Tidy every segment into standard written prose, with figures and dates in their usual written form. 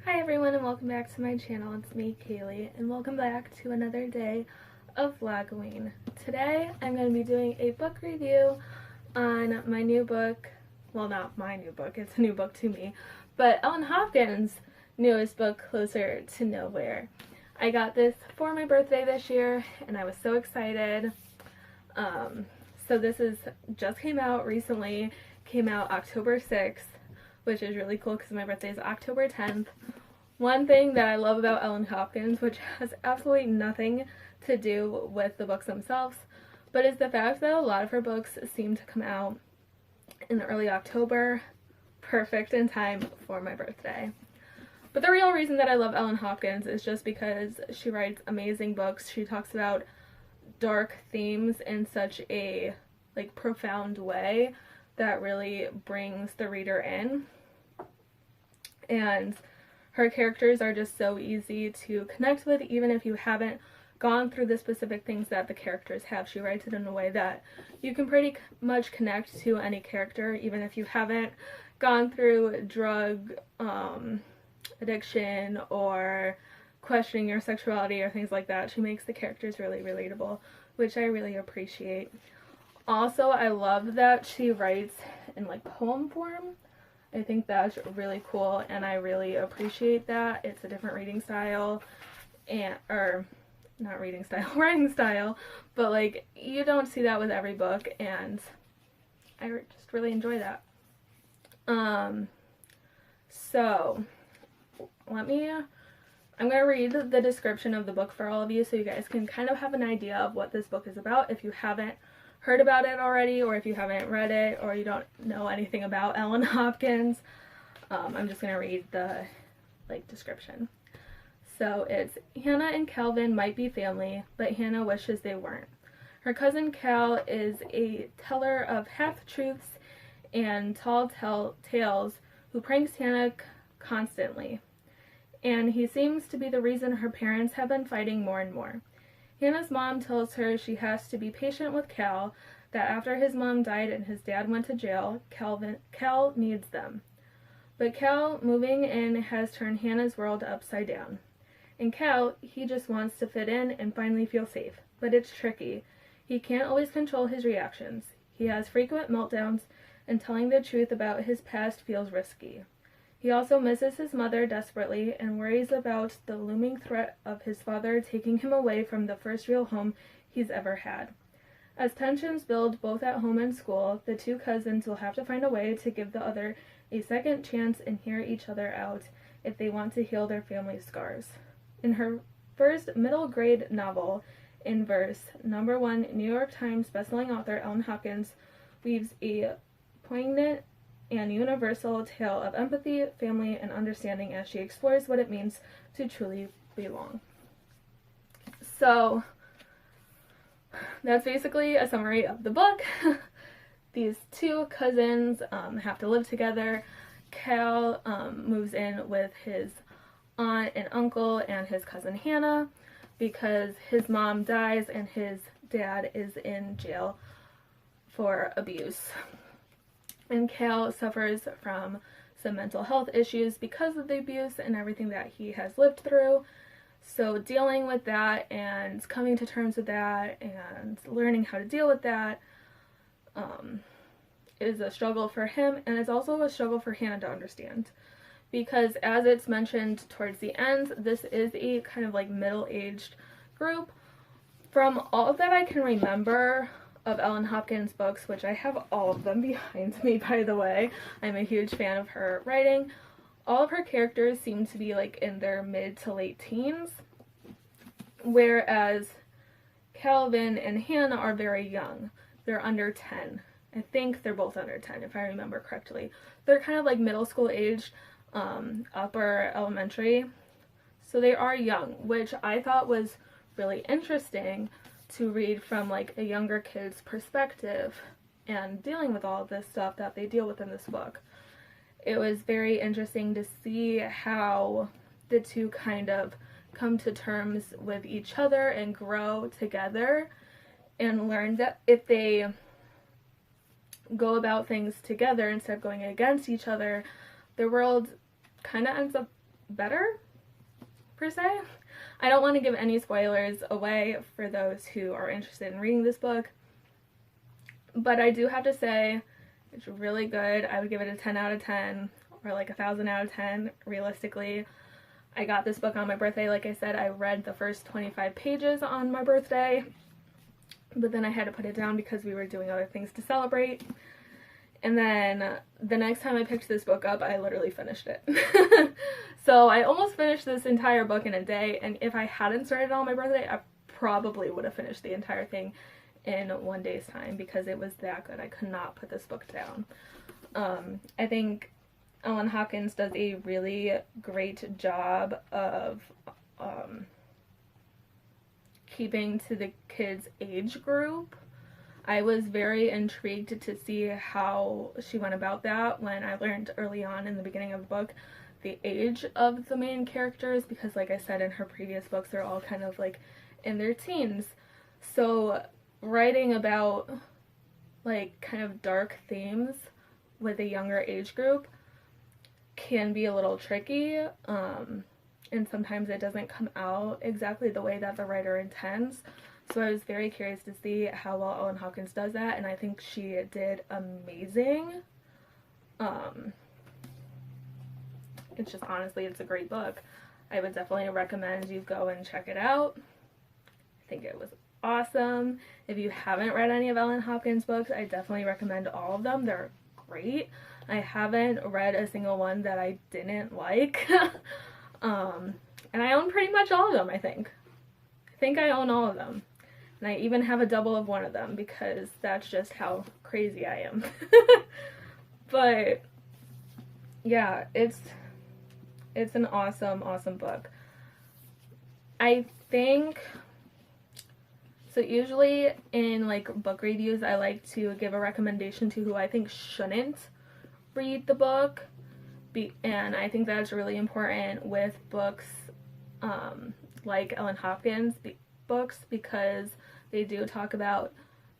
Hi everyone and welcome back to my channel. It's me, Kaylee, and welcome back to another day of Vlogoween. Today I'm going to be doing a book review on my new book. Well, not my new book, it's a new book to me, but Ellen Hopkins' newest book, Closer to Nowhere. I got this for my birthday this year and I was so excited. So this just came out recently, came out October 6th. Which is really cool because my birthday is October 10th. One thing that I love about Ellen Hopkins, which has absolutely nothing to do with the books themselves, but is the fact that a lot of her books seem to come out in early October, perfect in time for my birthday. But the real reason that I love Ellen Hopkins is just because she writes amazing books. She talks about dark themes in such a profound way that really brings the reader in, and her characters are just so easy to connect with even if you haven't gone through the specific things that the characters have. She writes it in a way that you can pretty much connect to any character even if you haven't gone through drug addiction or questioning your sexuality or things like that. She makes the characters really relatable, which I really appreciate. Also, I love that she writes in poem form. I think that's really cool and I really appreciate that. It's a different reading style, or not reading style, writing style, but you don't see that with every book and I just really enjoy that. So I'm going to read the description of the book for all of you so you guys can kind of have an idea of what this book is about if you haven't heard about it already, or if you haven't read it, or you don't know anything about Ellen Hopkins. I'm just going to read the description. So it's, Hannah and Calvin might be family, but Hannah wishes they weren't. Her cousin Cal is a teller of half-truths and tall tales who pranks Hannah constantly, and he seems to be the reason her parents have been fighting more and more. Hannah's mom tells her she has to be patient with Cal, that after his mom died and his dad went to jail, Cal needs them. But Cal moving in has turned Hannah's world upside down. And Cal, he just wants to fit in and finally feel safe, but it's tricky. He can't always control his reactions. He has frequent meltdowns, and telling the truth about his past feels risky. He also misses his mother desperately and worries about the looming threat of his father taking him away from the first real home he's ever had. As tensions build both at home and school, the two cousins will have to find a way to give the other a second chance and hear each other out if they want to heal their family scars. In her first middle grade novel, In Verse, #1 New York Times bestselling author Ellen Hopkins weaves a poignant and universal tale of empathy, family, and understanding as she explores what it means to truly belong. So that's basically a summary of the book. These two cousins have to live together. Cal moves in with his aunt and uncle and his cousin Hannah because his mom dies and his dad is in jail for abuse. And Cal suffers from some mental health issues because of the abuse and everything that he has lived through. So dealing with that and coming to terms with that and learning how to deal with that is a struggle for him, and it's also a struggle for Hannah to understand. Because as it's mentioned towards the end, this is a kind of middle-aged group. From all that I can remember of Ellen Hopkins' books, which I have all of them behind me, by the way. I'm a huge fan of her writing. All of her characters seem to be in their mid to late teens, whereas Calvin and Hannah are very young. They're under 10. I think they're both under 10, if I remember correctly. They're kind of middle school age, upper elementary. So they are young, which I thought was really interesting to read from a younger kid's perspective and dealing with all of this stuff that they deal with in this book. It was very interesting to see how the two kind of come to terms with each other and grow together and learn that if they go about things together instead of going against each other, the world kind of ends up better, per se. I don't want to give any spoilers away for those who are interested in reading this book, but I do have to say it's really good. I would give it a 10 out of 10, or like 1,000 out of 10, realistically. I got this book on my birthday. Like I said, I read the first 25 pages on my birthday, but then I had to put it down because we were doing other things to celebrate. And then the next time I picked this book up, I literally finished it. So I almost finished this entire book in a day, and if I hadn't started on my birthday, I probably would have finished the entire thing in one day's time because it was that good. I could not put this book down. I think Ellen Hopkins does a really great job of keeping to the kids' age group. I was very intrigued to see how she went about that when I learned early on in the beginning of the book the age of the main characters, because like I said in her previous books, they're all kind of like in their teens. So writing about like kind of dark themes with a younger age group can be a little tricky, and sometimes it doesn't come out exactly the way that the writer intends. So I was very curious to see how well Ellen Hopkins does that, and I think she did amazing. It's just, honestly, it's a great book. I would definitely recommend you go and check it out. I think it was awesome. If you haven't read any of Ellen Hopkins' books, I definitely recommend all of them. They're great. I haven't read a single one that I didn't like. And I own pretty much all of them, I think. I think I own all of them. And I even have a double of one of them because that's just how crazy I am. But yeah, it's an awesome, awesome book. I think, so usually in like book reviews, I like to give a recommendation to who I think shouldn't read the book. And I think that's really important with books like Ellen Hopkins books, because they do talk about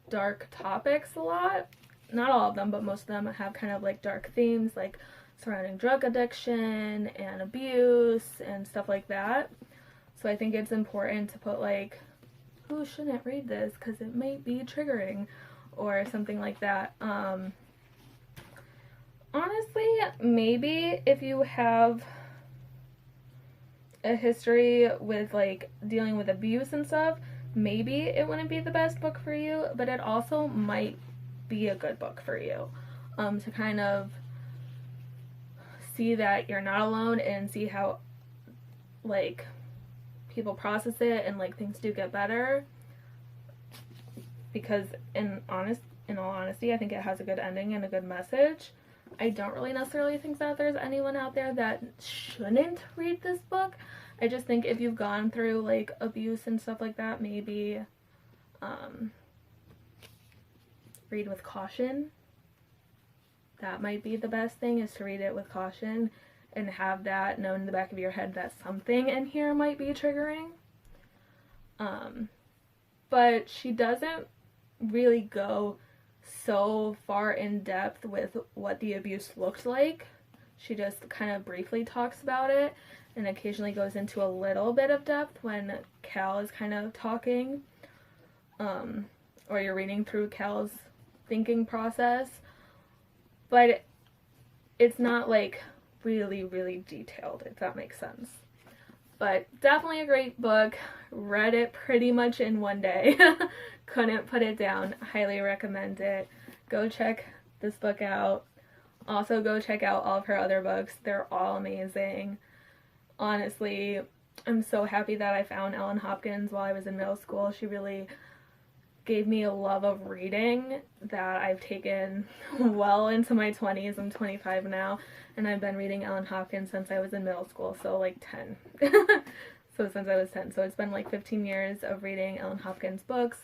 dark topics a lot. Not all of them, but most of them have kind of like dark themes, like surrounding drug addiction and abuse and stuff like that. So I think it's important to put like, who shouldn't read this because it might be triggering or something like that. Honestly, maybe if you have a history with like dealing with abuse and stuff, maybe it wouldn't be the best book for you, but it also might be a good book for you, to kind of see that you're not alone and see how like people process it and like things do get better. Because in all honesty, I think it has a good ending and a good message. I don't really necessarily think that there's anyone out there that shouldn't read this book. I just think if you've gone through like abuse and stuff like that, maybe read with caution. That might be the best thing, is to read it with caution and have that known in the back of your head that something in here might be triggering. But she doesn't really go so far in depth with what the abuse looked like. She just kind of briefly talks about it and occasionally goes into a little bit of depth when Cal is kind of talking, or you're reading through Cal's thinking process, but it's not like really, really detailed, if that makes sense. But definitely a great book. Read it pretty much in one day. Couldn't put it down. Highly recommend it. Go check this book out. Also go check out all of her other books. They're all amazing. Honestly, I'm so happy that I found Ellen Hopkins while I was in middle school. She really gave me a love of reading that I've taken well into my 20s. I'm 25 now, and I've been reading Ellen Hopkins since I was in middle school, so like 10. So since I was 10. So it's been like 15 years of reading Ellen Hopkins books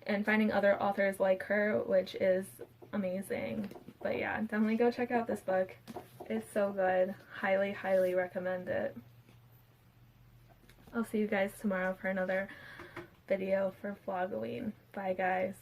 and finding other authors like her, which is amazing. But yeah, definitely go check out this book. It's so good. Highly, highly recommend it. I'll see you guys tomorrow for another video for Vlogoween. Bye guys.